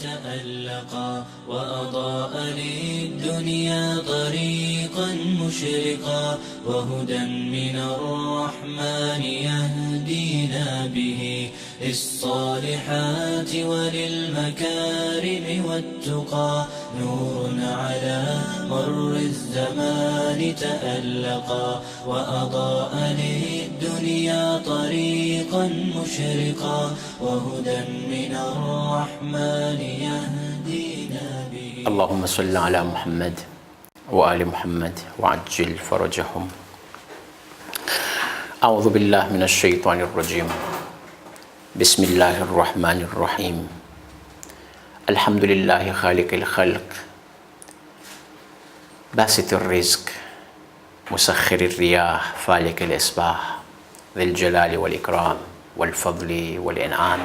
تألقا وأضاء للدنيا طريقا مشرقا وهدى من الرحمن يهدينا به للصالحات وللمكارم والتقى نور على مر الزمان تألقا وأضاء للدنيا طريقا مشرقا وهدى من الرحمن يهدينا به. اللهم صل على محمد وآل محمد وعجل فرجهم. أعوذ بالله من الشيطان الرجيم. بسم الله الرحمن الرحيم. الحمد لله خالق الخلق باسط الرزق مسخر الرياح فالق الإصباح ذي الجلال والإكرام والفضل والإنعام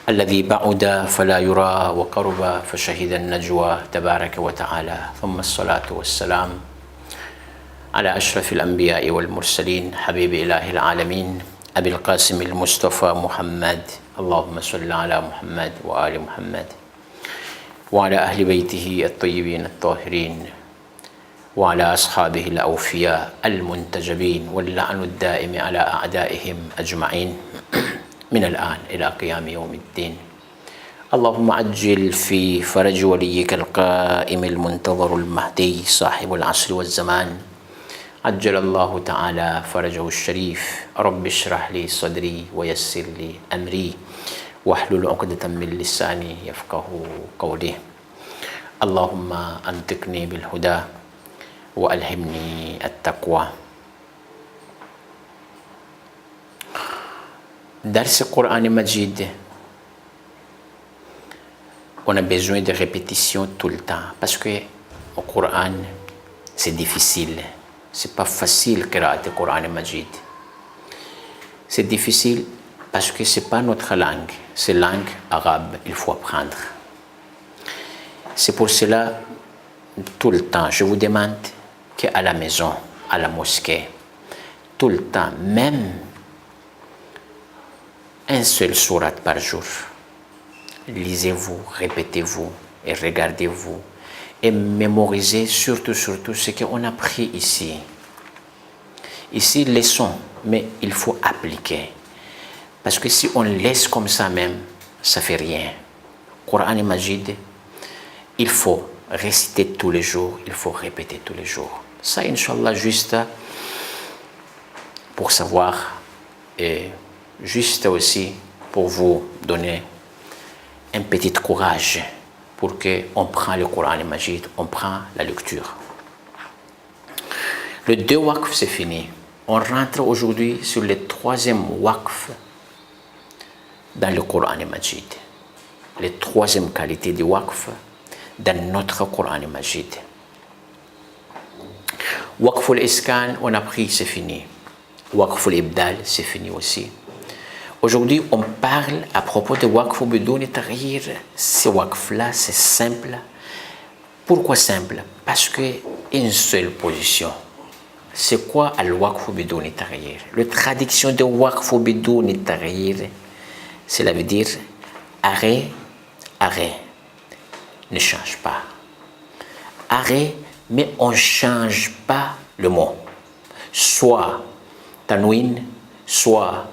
الذي بعد فلا يرى وقرب فشهد النجوى تبارك وتعالى. ثم الصلاة والسلام على أشرف الأنبياء والمرسلين حبيب إله العالمين أبي القاسم المصطفى محمد. اللهم صل على محمد وآل محمد وعلى أهل بيته الطيبين الطاهرين وعلى أصحابه الأوفياء المنتجبين واللعن الدائم على أعدائهم أجمعين من الآن إلى قيام يوم الدين. اللهم عجل في فرج وليك القائم المنتظر المهدي صاحب العصر والزمان عجل الله تعالى فرجه الشريف. رب اشرح لي صدري ويسر لي أمري واحلل عقدة من لساني يفقه قولي. اللهم أنطقني بالهدى وألهمني التقوى. درس القرآن المجيد on a besoin de répétition tout le temps parce que au Coran c'est difficile, c'est pas facile قراءة القرآن المجيد. C'est difficile parce que c'est pas notre langue, c'est langue arabe, il faut apprendre. C'est pour cela tout le temps je vous demande qu'à la maison, à la mosquée, tout le temps, même un seul surat par jour, lisez-vous, répétez-vous et regardez-vous et mémorisez surtout ce qu'on a appris ici. Ici, leçon, mais il faut appliquer. Parce que si on laisse comme ça même, ça fait rien. Coran et Majid, il faut réciter tous les jours, il faut répéter tous les jours. Ça, Inch'Allah, juste pour savoir et juste aussi pour vous donner un petit courage pour qu'on prenne le Coran et Majid, on prend la lecture. Le 2 waqf, c'est fini. On rentre aujourd'hui sur le 3e waqf dans le Coran et Majid. La 3e qualité du waqf dans notre Coran et Majid. Waqf al-Iskan, on a pris, c'est fini. Waqf al-Ibdal, c'est fini aussi. Aujourd'hui, on parle à propos de Waqf Bidouni Taghyir. Ce Waqf-là, c'est simple. Pourquoi simple? Parce qu'une seule position. C'est quoi al-Waqf Bidouni Taghyir? La traduction de Waqf Bidouni Taghyir, cela veut dire arrêt, arrêt. Ne change pas. Arrêt, mais on ne change pas le mot. Soit tanwin, soit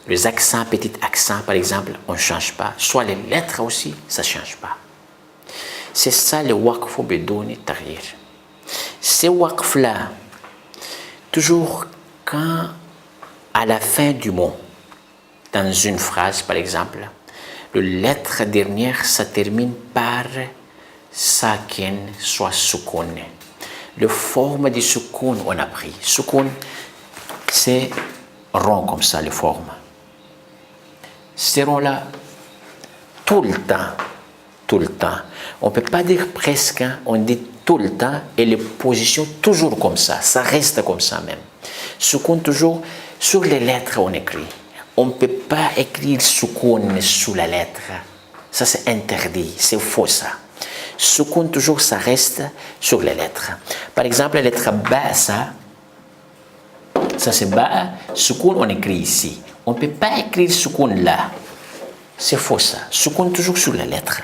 les accents, petits accents par exemple, on ne change pas. Soit les lettres aussi, ça ne change pas. C'est ça le waqf bidouni taghyir. Ce waqf-là, toujours quand à la fin du mot, dans une phrase par exemple, la lettre dernière, ça termine par sakin, soit soukoun. La forme du soukoun, on a pris. Soukoun, c'est rond comme ça, les formes. Ces ronds-là, tout le temps. On ne peut pas dire presque, hein, on dit tout le temps et les positions toujours comme ça reste comme ça même. Soukoun toujours, sur les lettres on écrit. On ne peut pas écrire soukoun sous la lettre. Ça c'est interdit, c'est faux ça. Soukoun toujours ça reste sur les lettres. Par exemple la lettre ba, ça c'est ba, soukoun on écrit ici. On ne peut pas écrire soukoun là. C'est faux ça. Soukoun toujours sur la lettre.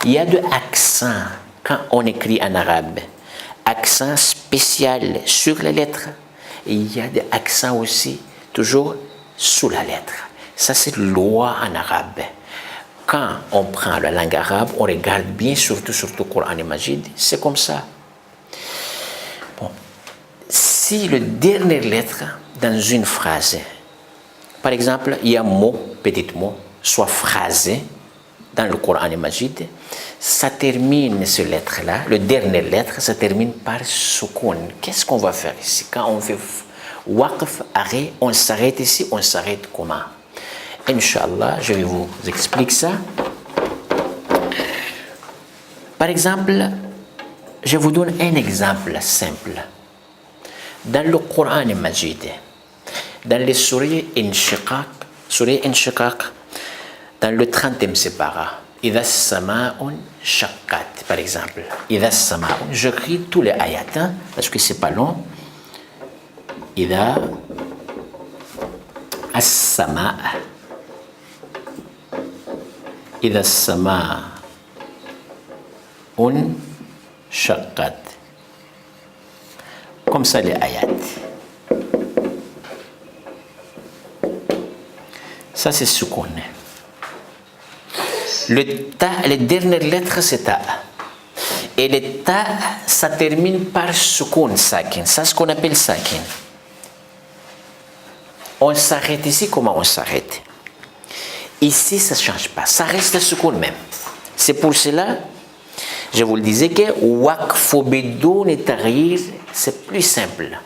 Il y a de accent quand on écrit en arabe. Accent spécial sur la lettre. Et il y a des accents aussi toujours sous la lettre. Ça, c'est loi en arabe. Quand on prend la langue arabe, on regarde bien, surtout le Coran et Majid, c'est comme ça. Bon. Si le dernière lettre dans une phrase, par exemple, il y a un mot, petit mot, soit phrasé dans le Coran et Majid, ça termine cette lettre-là, le dernière lettre, ça termine par soukoun. Qu'est-ce qu'on va faire ici? Quand on fait waqf, arrêt, on s'arrête ici, on s'arrête comment? Inch'Allah, je vais vous expliquer ça. Par exemple, je vous donne un exemple simple. Dans le Coran Majid, dans les sourires Inshiqaq, dans le 30e séparat, Idha sama'un shaqqat, par exemple. Idha sama'un, j'écris tous les ayats, hein, parce que c'est pas long. Idha as-sama'. إذا السماء انشقت comme ça les ayats. Ça c'est ce qu'on est. Le ta, les dernières lettres c'est ta. Et le ta, ça termine par soukoun sakin. Ça c'est ce qu'on appelle sakin. On s'arrête ici, comment on s'arrête? Ici, ça ne change pas. Ça reste soukoun même. C'est pour cela, je vous le disais que waqf bidoun taghir, c'est plus simple.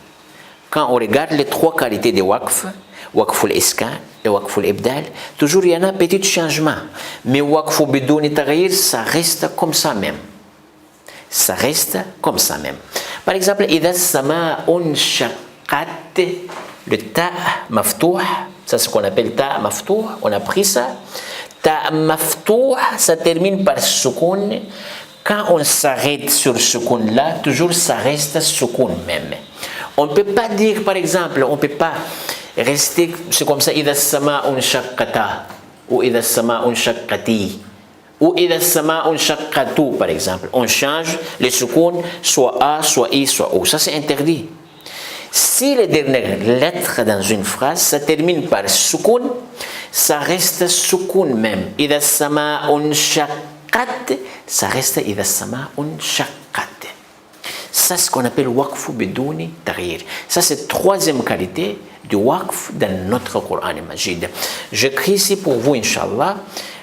Quand on regarde les trois qualités de waqf, waqf al-iskan et waqf al-ibdal, toujours il y en a un petit changement. Mais waqf bidoun taghir, ça reste comme ça même. Ça reste comme ça même. Par exemple, idha as-sama'un shaqqat, le ta maftouh, ça c'est ce qu'on appelle ta maftouh, on a pris ça. Ta maftouh, ça termine par soukoun. Quand on s'arrête sur soukoun là, toujours ça reste soukoun même. On ne peut pas dire, par exemple, on ne peut pas rester, c'est comme ça, idha as-sama'un shaqqata, ou idha as-sama'un shaqqati, ou idha as-sama'un shaqqatu, par exemple. On change les soukoun, soit A, soit I, soit O. Ça c'est interdit. Si les dernières lettres dans une phrase, ça termine par soukoun, ça reste soukoun même. Idha as-sama'un shaqqat, ça reste idha as-sama'un shaqqat. Ça, c'est ce qu'on appelle waqf bidouni taghir. Ça, c'est la troisième qualité du waqf dans notre Coran Majid. J'écris ici pour vous, Inch'Allah,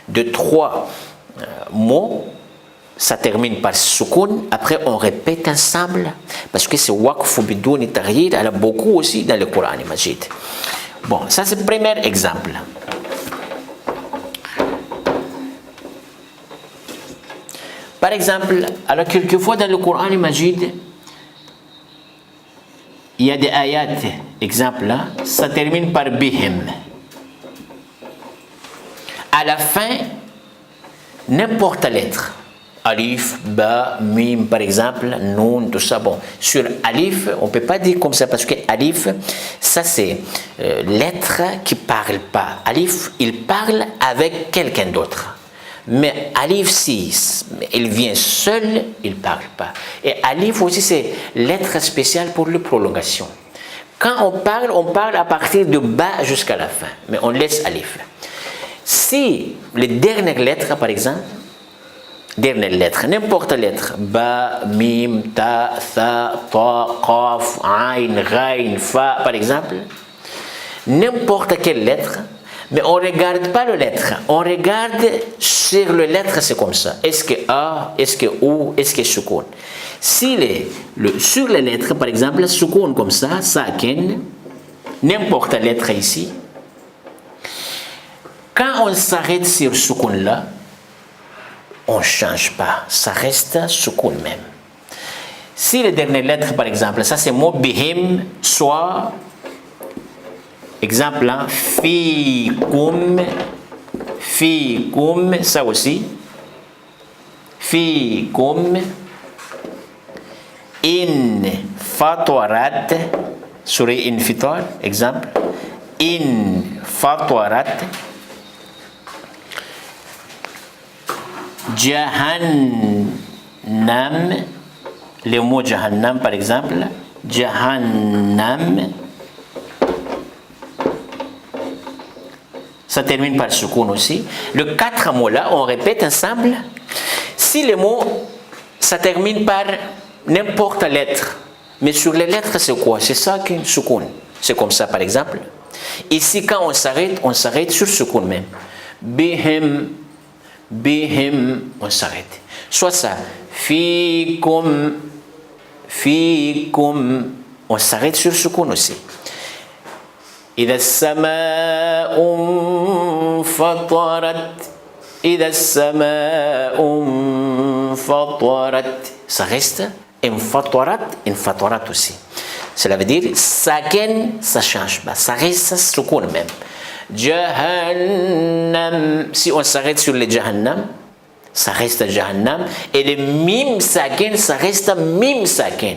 de trois mots. Ça termine par soukoun. Après, on répète ensemble. Parce que c'est waqf bidouni taghir. Elle a beaucoup aussi dans le Coran Majid. Bon, ça, c'est le premier exemple. Par exemple, alors quelquefois dans le Coran Majid, il y a des ayats, exemple là, ça termine par bihim. À la fin, n'importe quelle lettre, alif, ba, mim par exemple, nun, tout ça, bon, sur alif, on ne peut pas dire comme ça parce que alif, ça c'est lettre qui ne parle pas. Alif, il parle avec quelqu'un d'autre. Mais alif, si il vient seul, il ne parle pas. Et alif aussi, c'est lettre spéciale pour la prolongation. Quand on parle à partir de bas jusqu'à la fin. Mais on laisse alif. Si les dernières lettres, par exemple, dernière lettre, n'importe lettre, ba, mim, ta, tha, ta, qaf, ayn, ghayn, fa, par exemple, n'importe quelle lettre, mais on ne regarde pas les lettres, on regarde sur les lettres, c'est comme ça. Est-ce que A, est-ce que O, est-ce que soukoun? Si sur les lettres, par exemple, soukoun comme ça, sakin, n'importe quelle lettre ici, quand on s'arrête sur soukoun là, on ne change pas, ça reste soukoun même. Si les dernières lettres, par exemple, ça c'est mot bihim, soit exemple, hein, fikum, ça aussi. Fikum, in fatwarat, sur infitar, exemple. In fatwarat. Jahannam, le mot Jahannam par exemple, Jahannam, ça termine par soukoun aussi. Les 4 mots-là, on répète ensemble. Si les mots, ça termine par n'importe quelle lettre, mais sur les lettres, c'est quoi? C'est ça qu'une soukoun. C'est comme ça, par exemple. Ici, quand on s'arrête sur soukoun même. Bihim, bihim, on s'arrête. Soit ça, fikum, fikum, on s'arrête sur soukoun aussi. إذا السماء انفطرت إذا السماء انفطرت ça reste انفطرت aussi. Cela veut dire sakin, ça change pas, ça reste soukoun même. Jahannam, si on s'arrête sur le Jahannam, ça reste Jahannam, et le mim sakin, ça reste mim sakin.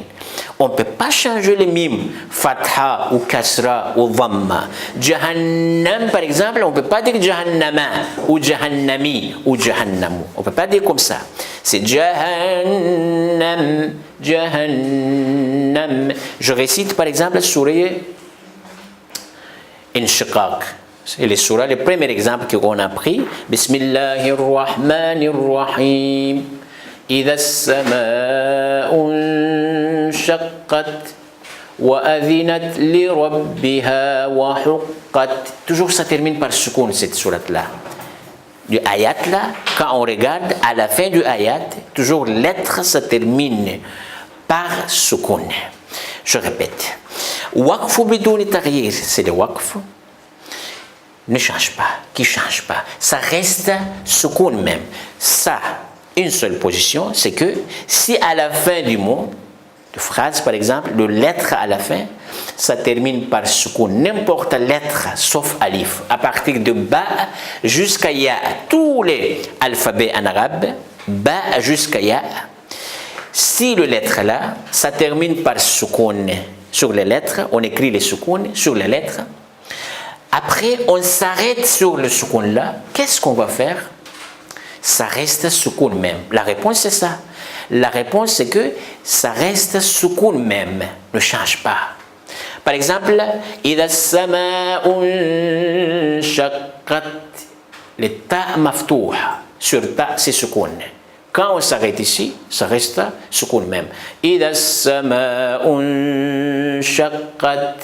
On ne peut pas changer le mim, fatha ou kasra ou dhamma. Jahannam, par exemple, on ne peut pas dire Jahannama ou Jahannami ou Jahannamu. On ne peut pas dire comme ça. C'est Jahannam, Jahannam. Je récite par exemple la surah Inshiqaq. C'est le surah, le premier exemple qu'on a pris. Bismillahirrahmanirrahim. إذا السماء انشقت وأذنت لربها وحقت. Toujours ça termine par soukoun cette sourate-là. Du ayat là, quand on regarde à la fin du ayat, toujours lettre ça termine par soukoun. Je répète. Waqf bidouni taghyir, c'est le waqf. Ne change pas, qui change pas. Ça reste soukoun même. Ça. Une seule position, c'est que si à la fin du mot, de phrase par exemple, le lettre à la fin, ça termine par soukoun, n'importe lettre sauf alif, à partir de ba jusqu'à ya, tous les alphabets en arabe, ba jusqu'à ya, si le lettre là, ça termine par soukoun sur les lettres, on écrit les soukoun sur les lettres, après on s'arrête sur le soukoun là, qu'est-ce qu'on va faire? Ça reste soukoun même. La réponse c'est ça. La réponse c'est que ça reste soukoun même, ne change pas. Par exemple, إذا السماء انشقت, le ta maftoua, sur ta c'est soukoun. Quand on s'arrête ici, ça reste soukoun même. إذا السماء انشقت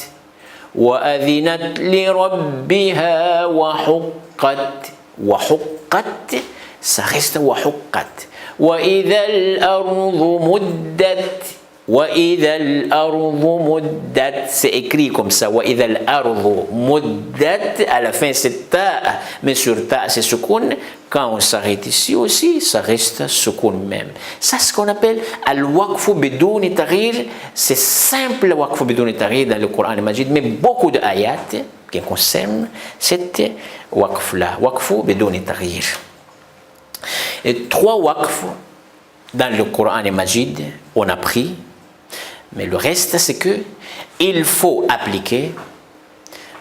وأذنت لربها وحقت وحقت ça reste وحقت وإذا الأرض مدت وإذا الأرض مدت c'est écrit comme ça وإذا الأرض مدت à la fin c'est ta mais sur ta c'est soukoun quand on s'arrête ici aussi ça reste soukoun même ça c'est ce qu'on appelle al-waqf bidouni taghyir c'est simple waqf bidouni taghyir dans le Coran Majid mais beaucoup de ayat qui concernent cette waqf là waqf bidouni taghyir. Et 3 waqf dans le Coran Majid, on a pris, mais le reste c'est que il faut appliquer,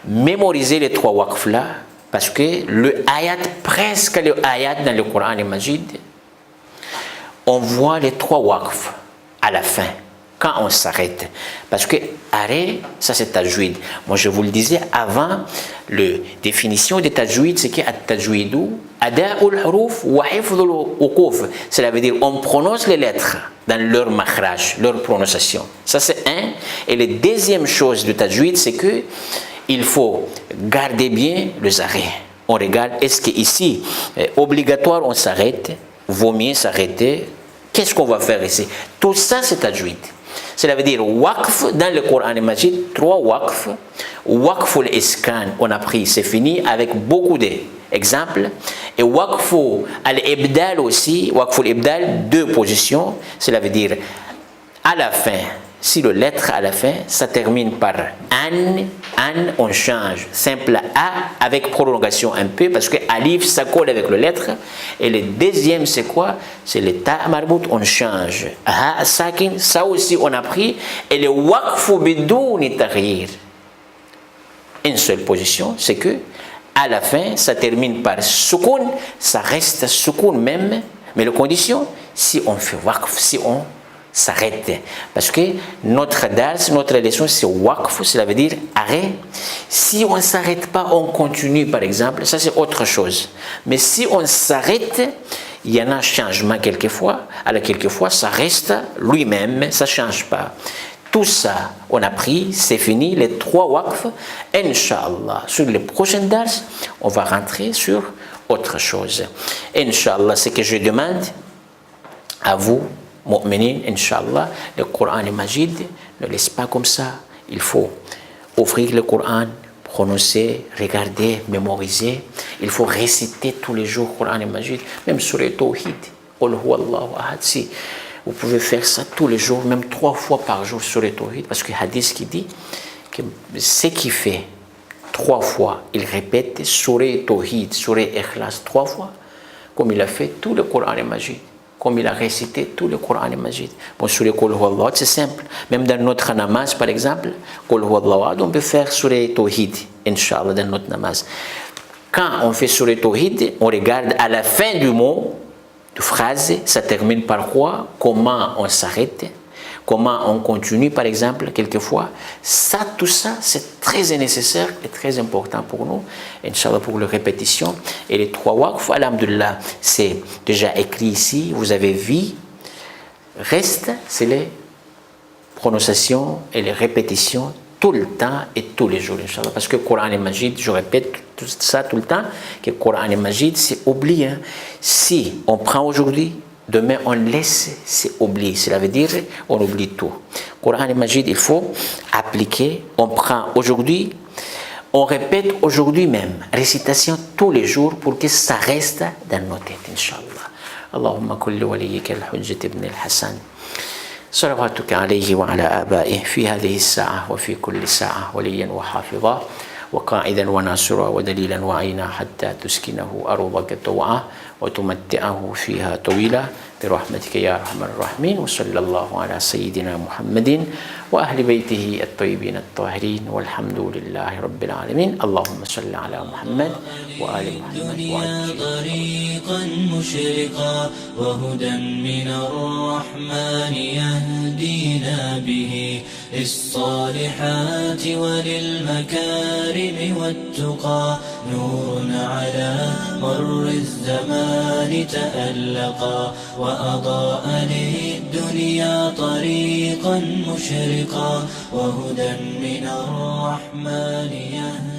mémoriser les 3 waqf là, parce que le ayat, presque le ayat dans le Coran Majid, on voit les 3 waqf à la fin, quand on s'arrête. Parce que arrêt, ça c'est tajwid. Moi je vous le disais avant, la définition de tajwid, c'est qu'il y a tajwidou, ada'ul huruf wa hifdhul uquf. Cela veut dire on prononce les lettres dans leur makhraj, leur prononciation. Ça c'est un. Et la deuxième chose de tajwid, c'est que il faut garder bien les arrêts. On regarde, est-ce qu'ici, obligatoire on s'arrête, vaut mieux s'arrêter. Qu'est-ce qu'on va faire ici? Tout ça c'est tajwid. Cela veut dire waqf dans le Coran Majid, 3 waqf. Waqf al-iskan, on a pris, c'est fini avec beaucoup d'exemples. Et waqf al-ibdal aussi, waqf al-ibdal, 2 positions. Cela veut dire à la fin, si le lettre à la fin, ça termine par an, on change. Simple A avec prolongation un peu parce que alif ça colle avec le lettre. Et le deuxième c'est quoi? C'est le ta marbout, on change. Ha sakin, ça aussi on a pris. Et le waqf bidouni taghyir, une seule position, c'est que à la fin ça termine par soukoun, ça reste soukoun même, Mais la condition, si on fait waqf, si on s'arrête. Parce que notre dars, notre leçon, c'est waqf, cela veut dire arrêt. Si on ne s'arrête pas, on continue, par exemple, ça c'est autre chose. Mais si on s'arrête, il y en a un changement quelquefois. Alors quelquefois, ça reste lui-même, ça ne change pas. Tout ça, on a pris, c'est fini, les 3 waqf. Inch'Allah, sur les prochaines dars, on va rentrer sur autre chose. Inch'Allah, ce que je demande à vous, mu'minin, Inch'Allah, le Coran est Majid, ne laisse pas comme ça. Il faut ouvrir le Coran, prononcer, regarder, mémoriser. Il faut réciter tous les jours le Coran est Majid, même sur les Tawhid. Qul huwallahu ahad. Si vous pouvez faire ça tous les jours, même 3 fois par jour sur les Tawhid, parce que hadith qui dit que ce qui fait 3 fois, il répète sur les Tawhid, sur les Ikhlas 3 fois, comme il a fait tout le Coran est Majid. Comme il a récité tout le Coran Majid. Bon, sur le Qul Huwallahu, c'est simple. Même dans notre namaz, par exemple, Qul Huwallahu, on peut faire sur les Tawhid, Inch'Allah, dans notre namaz. Quand on fait sur les Tawhid, on regarde à la fin du mot, de phrase, ça termine par quoi, comment on s'arrête, comment on continue, par exemple, quelquefois. Ça, tout ça, c'est très nécessaire et très important pour nous, Inch'Allah, pour la répétition. Et les 3 waqf, alhamdulillah, c'est déjà écrit ici, vous avez vu. Reste, c'est les prononciations et les répétitions tout le temps et tous les jours, Inch'Allah. Parce que le Coran et Majid, je répète tout ça tout le temps, que le Coran et Majid, c'est oublié. Si on prend aujourd'hui, demain, on laisse, c'est oublié. Cela veut dire on oublie tout. Coran et Majid, il faut appliquer. On prend aujourd'hui, on répète aujourd'hui même. Récitation tous les jours pour que ça reste dans nos têtes, Inch'Allah. Allahumma kulli waliyika al-Hujjat ibn al-Hassan. صلواتك عليه وعلى آبائه في هذه الساعة وفي كل ساعة وليا وحافظا وقاعدا وناصرا ودليلا وعينا حتى تسكنه أرضك طوعا وتمتعه فيها طويلا برحمتك يا أرحم الراحمين وصلى الله على سيدنا محمد وأهل بيته الطيبين الطاهرين والحمد لله رب العالمين. اللهم صل على محمد وآل محمد وعلى طريقا مشرقا وهدى من الرحمن يهدينا به للصالحات وللمكارم والتقى نور على مر الزمان تألقا وأضاء للدنيا طريقا مشرقا وهدى من الرحمن يهدينا